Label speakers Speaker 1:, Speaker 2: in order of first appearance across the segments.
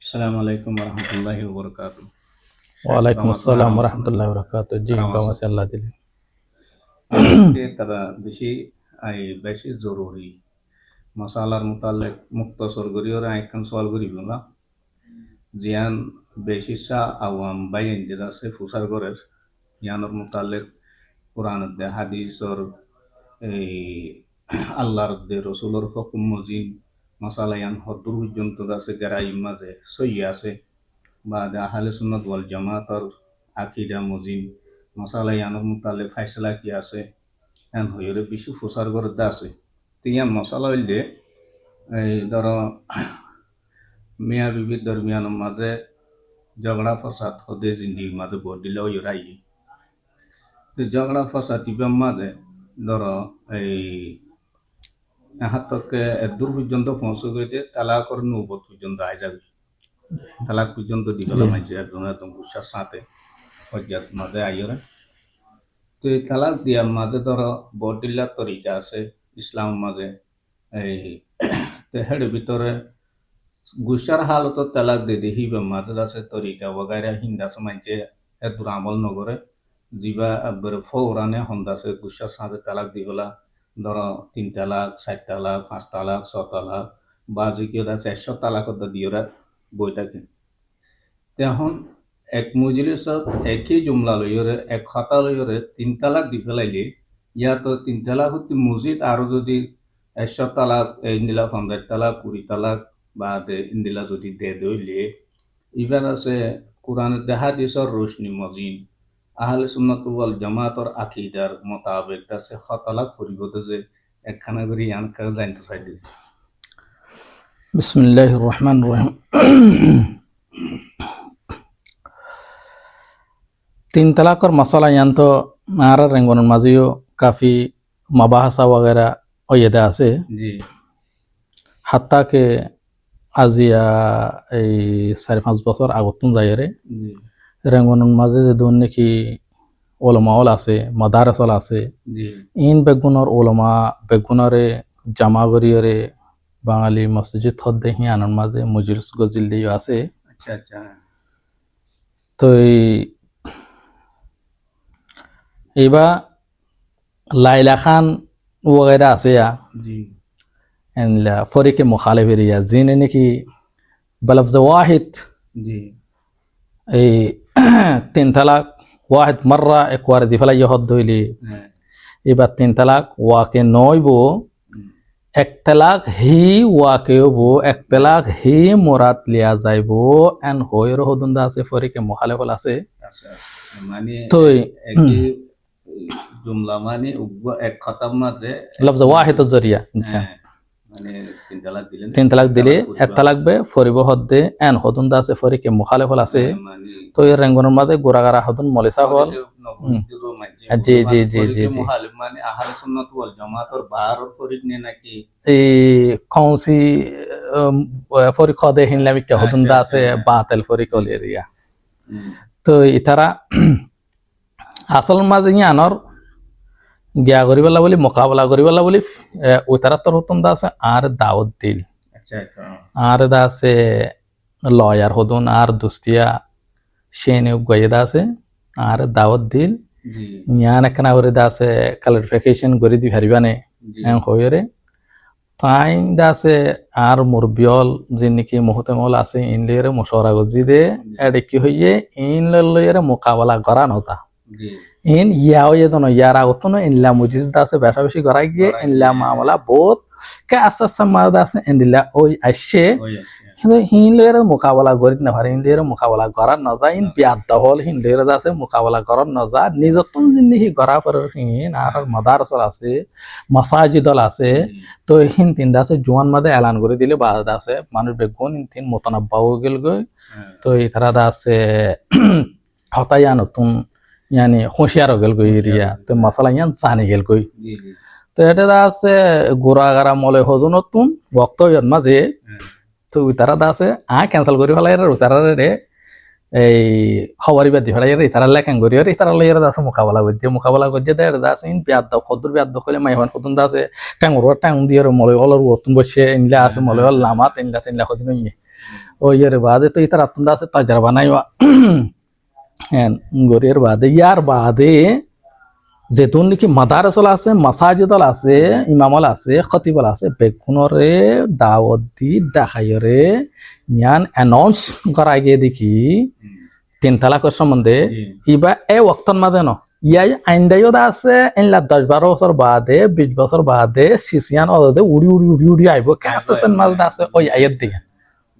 Speaker 1: Assalamu alaikum warahmatullahi wabarakatuh. Sheikh
Speaker 2: ওয়ালাইকুম
Speaker 1: Ramadan
Speaker 2: আসসালাম
Speaker 1: Ramadan
Speaker 2: রহমতুল্লাহ বরকাত। জি
Speaker 1: Ramadan.
Speaker 2: বাবা আল্লাহ দিলে।
Speaker 1: Aizke tara beshi zoruri. Masalar mutalek muktasar guri ora ikan soal guri bula. Jian beshi sa awam bayin jira se fusar gorer. Yanor mutalek Quran de hadis or Allah de Rasulur hukum muzin. Masala yan hodur hujjun da se garai maze soyi ase. بعد আহলে সুন্নাত ওয়াল জামাতার আকীদা মুজিব মশালা ইয়ানোর মুতালে ফাইসলা কি আছে N হইরে বেশি ফুসার করে আছে Tian মশালা হইলে এই ধরো মিয়া বিবির দরমিয়ানের মাঝে ঝগড়া ফসাদ হদে জিন্দিগির মাঝে বদিলে ওই রাই তো ঝগড়া ফসাদ টিপের মাঝে ধরো এই হাতকে দূর পর্যন্ত পৌঁছে গইতে তালাকর নৌবত পর্যন্ত আয় যাবে তালাক পর্যন্ত দিগলা মাঝে একজনের একদম গুসার সাথে হজ্জাত মাঝে আইরে তো এই তালাক দিয়ার মাঝে ধরো বডিল্লার তরিকা আছে ইসলাম মাঝে এই তো হেড ভিতরে গুসার হালত তালাক দিয়ে দি হিবে মাঝে আছে তরিকা বগাইরা হিন্দা সমাজে এদুর আমল নগরে জিবা ফৌরানে হন্দাছে গুসার সাথে তালাক দিগলা ধরো 3 তালাক 4 তালাক 5 তালাক 6 তালাক বা যে কেউ আছে 100 তালাক দিওরা বইটাকে তখন এক মজলিসত একই জুমলা লইরে এক খাতা লইরে 3 তালাক দি ফেলাইলে তো 3 তালাক হতে মসজিদ আরো যদি 100 তালাক ইন্দিলা 50 তালাক 20 তালাক বা ইন্দিলা যদি দে দইলে ইবার আছে কোরআনের হাদিসের রোশনি মজিন আহলে সুন্নাত ওয়াল জামাতের আকীদার মোতাবেক আছে খাতালাক পরিবর্তে যে একখানা করে ইয়ানকা জানতে চাইলে
Speaker 2: বিসমিল্লাহির রহমানির রহিম। 3 तलाकर मसला यान तो आरा रेंगन माजियो काफी मबाहसा वगैरह ओयदा আছে
Speaker 1: জি
Speaker 2: হাত্তা কে আজিয়া এই 4-5 বছর আগতন যায়রে
Speaker 1: জি
Speaker 2: রেঙ্গনের মাঝে যে দন নাকি ওলামাওল আছে মাদারসল আছে
Speaker 1: জি
Speaker 2: ইন বেগুনর ওলামা বেগুনরে জামা গরিয়রে বাঙালি মসজিদ হদ্দে হিয়ানোর মাঝে মজলিস গজিল দিয়ে আছে।
Speaker 1: আচ্ছা আচ্ছা
Speaker 2: তো এইবা লাইলা খান वगैरह আছে
Speaker 1: জি
Speaker 2: এনলা ফরিকে মুখালিফিয়া জিনে নাকি বলফজ ওয়াহিদ
Speaker 1: জি
Speaker 2: এই 3 তালাক ওয়াহিদ মাররা একবার দিফালা ইহদ হইলি
Speaker 1: হ্যাঁ
Speaker 2: এবার 3 তালাক ওয়াকে নয়বো এক তালাক হি ওয়াকেবো এক তালাক হি মুরাদ লিয়া যাইবো এন হইর হদুন্দা আছে ফরিকে মুখালিফল আছে।
Speaker 1: আচ্ছা মানে
Speaker 2: তো
Speaker 1: একই জুমলা মানে এক খতম মাঝে
Speaker 2: লফজ ওয়াহিদ জরিয়া
Speaker 1: হ্যাঁ মানে 3 তালাক দিলেন
Speaker 2: 3 তালাক দিলে এক তালাক বে ফরিব হদ্দে এন হদুন্দা আছে ফরিকে মুখালিফল আছে।
Speaker 1: মানে
Speaker 2: তো এর রেঙ্গনের মাঝে গোরাগারা হদুন মলিসা হল জি জি জি জি জি
Speaker 1: মানে আহলে সুন্নাত ওয়াল জামাতের বাহারর ফরিক নে নাকি
Speaker 2: এই কৌনসি ফরিক হদে হিনলামি কে হদুন্দা আছে বাতিল ফরিক হল এরিয়া। তো ইতারা আসল মাঝে আনর গিয়া করিবেলা বলি মোকাবেলা করিবেলা বলি ওইতারা তোর হতুন্দা আছে আর দাওয়াত দিল
Speaker 1: আচ্ছা আচ্ছা
Speaker 2: আর দা আছে লয়ার হদুন আর দুস্তিয়া সেনে গয়েদা আছে আর দাওয়াত দিল
Speaker 1: জি
Speaker 2: ইয়ান একখানা করে দা আছে ক্লারিফিকেশন করে দি হারিবানে এন হইরে তাই দা আছে আর মুরবিয়ল যে নাকি মুহতেমল আছে ইনলেরে মশওয়ারা গজি দে এডে কি হইয়ে ইন লইরে মোকাবেলা করা নজা
Speaker 1: জি
Speaker 2: ইন ইয়াও দনো ইয়ার আগতন ইনলা মুজিজ দা আছে বেশা বেশি করাই গিয়ে ইনলা মামলা বহুত কে আসাস সমাদা আছে ইনলা ওই আসে
Speaker 1: ওই আছে
Speaker 2: কিন্তু হিনলের মোকাবেলা করি না পারে হিনলের মোকাবেলা করার নজা ইন বিয়াদ হল হিনলের আছে মোকাবেলা করার নজা নিজতন জিনিস করা পর হিন আর মাদারসল আছে মাসাজিদল আছে। তো হিন তিনটা আছে জোয়ান মাদে এলান করে দিলে বাদ আছে মানুষ বেগুন তিন মোতানাব্বাও গেল গই। তো ইতারা আছে হতাইয়া নতুন ইয়ানি হুঁশিয়ার গেল গই এরিয়া তো মশলা ইয়ান জানি গেল গই।
Speaker 1: জি জি
Speaker 2: তো এটা আছে গোড়াগারা মলে হজু নতুন বক্ত মাঝে তো তারা আছে ক্যান্সেল করি ফেলাই তারা রে এই হওয়ারি বাদি ফেলাই তারা লেখান করি আর তারা লইয়ার আছে মোকাবেলা করছে দেয় আছে ইন বিয়াদ দাও খদ্দুর বিয়াদ দখলে মাইহান খতুন আছে টাঙ্গুর টাং দিয়ে মলে অলর ওতুন বসে ইনলা আছে মলে হল লামাত ইনলা তিনলা খদিন ও ইয়ার বাদে তো ইতার আত্মদা আছে তাজরবা নাই হ্যাঁ গরিয়ের বাদে ইয়ার বাদে যেতুন নাকি মাদারসল আছে মাসাজিদল আছে ইমামল আছে খতিবল আছে বেগুনরে দাওয়াত দি দেখাইরে ইয়ান অ্যানাউন্স করা গিয়ে দেখি তিন তালাকের সম্বন্ধে
Speaker 1: জি
Speaker 2: ইবা এ ওয়াক্তন মাদে ন ইয়াই আইনদাইও আছে ইনলা 10-12 বছর বাদে 20 বছর বাদে সিসিয়ান ওদে উড়ি আইব কাসেন মাঝে আছে ওই আয়াত দিকে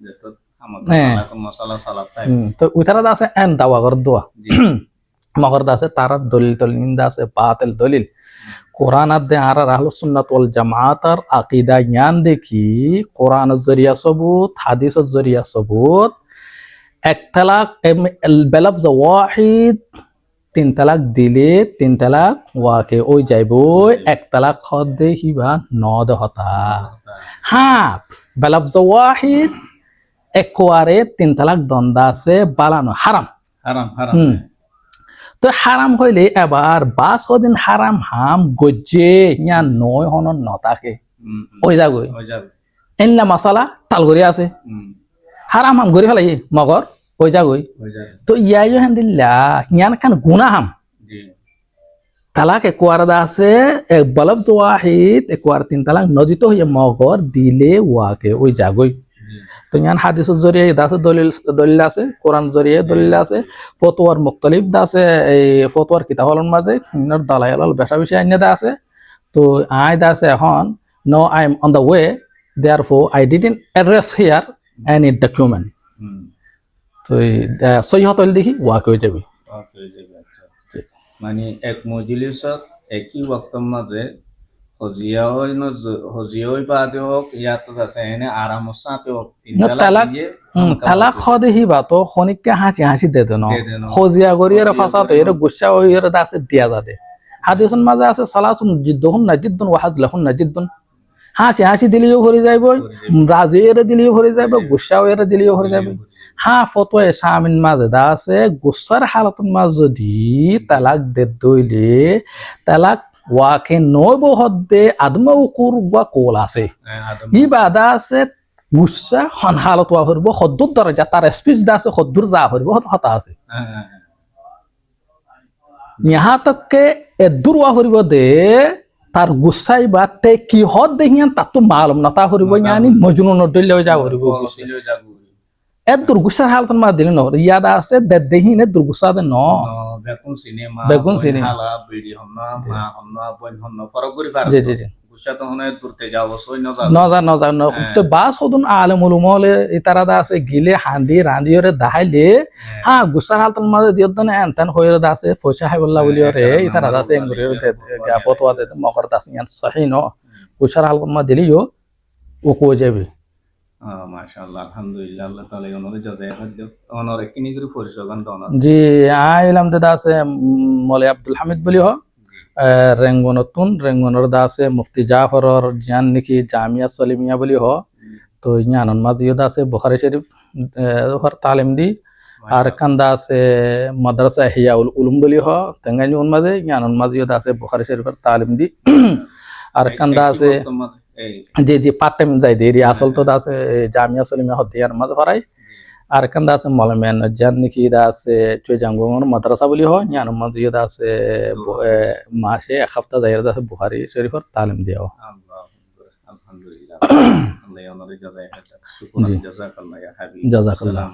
Speaker 1: যেহেতু আমাদের
Speaker 2: হ্যাঁ।
Speaker 1: তালাকের মশালা সালাত তাই
Speaker 2: তো উইতারা আছে এন দাওয়া কর দোয়া
Speaker 1: জি
Speaker 2: মগর আছে তার দলিল নিন্দা আছে বাতিল দলিল কোরআন দে আর আহলুস সুন্নাত ওয়াল জামাআতের আকীদা জ্ঞান দেখি কোরআনের জরিয়া সবুত হাদিসের জরিয়া সবুত এক তালাক বেলফজ ওয়াহিদ তিন তালাক দিলে তিন তালাক ওয়াকে ওই যাইব এক তালাক খদ দে হিবা নদ হতা হ্যাঁ বেলফজ ওয়াহিদ একবারে তিন তালাক দন্দা আছে বালানো হারাম
Speaker 1: হারাম হারাম
Speaker 2: হুম তো হারাম হইলে এবার 5 দিন হারাম হাম গজ্জে ইয়া নয় হন নতাকে ওই যাগই
Speaker 1: হয়ে যাবে
Speaker 2: এনলা মশালা তালগরি আছে হারাম হাম গরি ফেলাই মগর ওই যাগই
Speaker 1: হয়ে যাবে
Speaker 2: তো ইয়াইও হান্দিল্লা ইয়ান খান গুনাহ হাম
Speaker 1: জি
Speaker 2: তালাক একোয়ারদা আছে এক বলব ওয়াহিদ একোয়ার তিন তালাক নদিত হইয়া মগর দিলে ওয়াকে ওই যাগই
Speaker 1: জি
Speaker 2: তো ইয়ান হাদিসের জরিয়ে আছে দলিল আছে কোরআন জরিয়ে দলিল আছে ফতোয়ার মুখতালিফ দা আছে এই ফতোয়ার কিতাবর মাঝে ইনার দালাইল বেশা বেশি আইনে দা আছে তো আই দা আছে এখন no I am on the way therefore I didn't address here any document
Speaker 1: hmm
Speaker 2: তো সহিহত দেখি ওয়াক হয়ে যাবে
Speaker 1: ওকে হয়ে যাবে আচ্ছা মানে এক মজলিসত একই ওয়াক্তর মাঝে হজিয়াই বাদে হোক ইয়াত আছে এনে আরামর সাথে হোক তিন
Speaker 2: তালাক তালাক খদে হিবা তো খনিককে হাসি হাসি দে দেন
Speaker 1: দে দেন।
Speaker 2: খজিয়া করি এর ফাসাতে এর গুসা ওই এর আছে দিয়া যাবে হাদিসের মাঝে আছে সালাসুন জিদ্দুন নাজিদ্দুন ওয়া হাজলাহুন নাজিদ্দুন হাসি হাসি দিলিও ভরে যাইব রাজি এর দিলিও ভরে যাইব গুসা এর দিলিও ভরে যাইব হ্যাঁ ফতোয়া শামিন মাঝে দা আছে গুসার হালাতুন মাঝ যদি তালাক দে দইলে তালাক ওয়াকে নয় বহদে আদম উকুর ওয়া কোল আছে
Speaker 1: আদম
Speaker 2: ই বাদা আছে গুসা হন হালত ওয়া হরব খদ্দুর দরজা তার স্পিচ দা আছে খদ্দুর যা হরব হতা আছে यहाँ तक के এদুর ওয়া হরিব দে তার গুসাই বা তে কি হদ দেহিয়ান তা তো মালুম না তা হরিব ইয়ানি মজনুন দইলে যা হরিব এদুর গুসার হালতন মা দিলে ন ইয়াদা আছে দে দেহিনে দুর্গুসা দে ন
Speaker 1: বেগুন সিনেমা
Speaker 2: বেগুন সিনেমা।
Speaker 1: হালা বিড়ি হন্না মা হন্না বইন হন্না ফরক করি পার
Speaker 2: জি জি জি
Speaker 1: গুসা তো হনে দূরতে যাব সই ন
Speaker 2: নজা তো বাস হদুন আলেম উলুমলে ইতারাদা আছে গিলে হান্দি রান্দিয়রে দাহাইলে হ্যাঁ গুসার হালতন মাঝে দিয়দনে এনতেন হইরে দা আছে ফয়সা হাইবুল্লাহ বলিয়রে ইতারাদা আছে এমগরে গা ফতোয়া দে মকর দাস ইয়ান সহি ন গুসার হালতন মা দিলিও ও কো যাবে
Speaker 1: মাশাআল্লাহ আলহামদুলিল্লাহ আল্লাহ তাআলা ওনারে জাযায়ে খাদ্য ওনারে কিনি করে পরিশোধন দনা
Speaker 2: জি আইলাম দে আছে মলে আব্দুল হামিদ বলি হ রেঙ্গনতুন রেঙ্গনর দা আছে মুফতি জাফরর জান নাকি জামিয়া সলিমিয়া বলি হ তো ইয়ানন মাজিও দা আছে বুখারী শরীফ হর তালিম দি আর কান্দা আছে মাদ্রাসা হিয়াউল উলুম বলি হ তেঙ্গানি উন মাঝে ইয়ানন মাজিও দা আছে বুখারী শরীফর তালিম দি আর কান্দা আছে জি জি পার্ট টাইম যাই দেরি আসল তো আছে জামিয়া সলিমিয়া হদিয়ার মাঝে পড়াই আর কান্দা আছে মলমেন জান নাকি দা আছে চুইজাঙ্গর মাদ্রাসা বলি হয় ইয়ান মাঝে দা আছে মাসে এক সপ্তাহ যাই আছে বুখারী শরীফর তালিম দিও
Speaker 1: আলহামদুলিল্লাহ আল্লাহ ওনারে জাযায়ে খাদ্য শুকরান জাযাকাল্লাহ ইয়া হাবিব
Speaker 2: জাযাকাল্লাহ।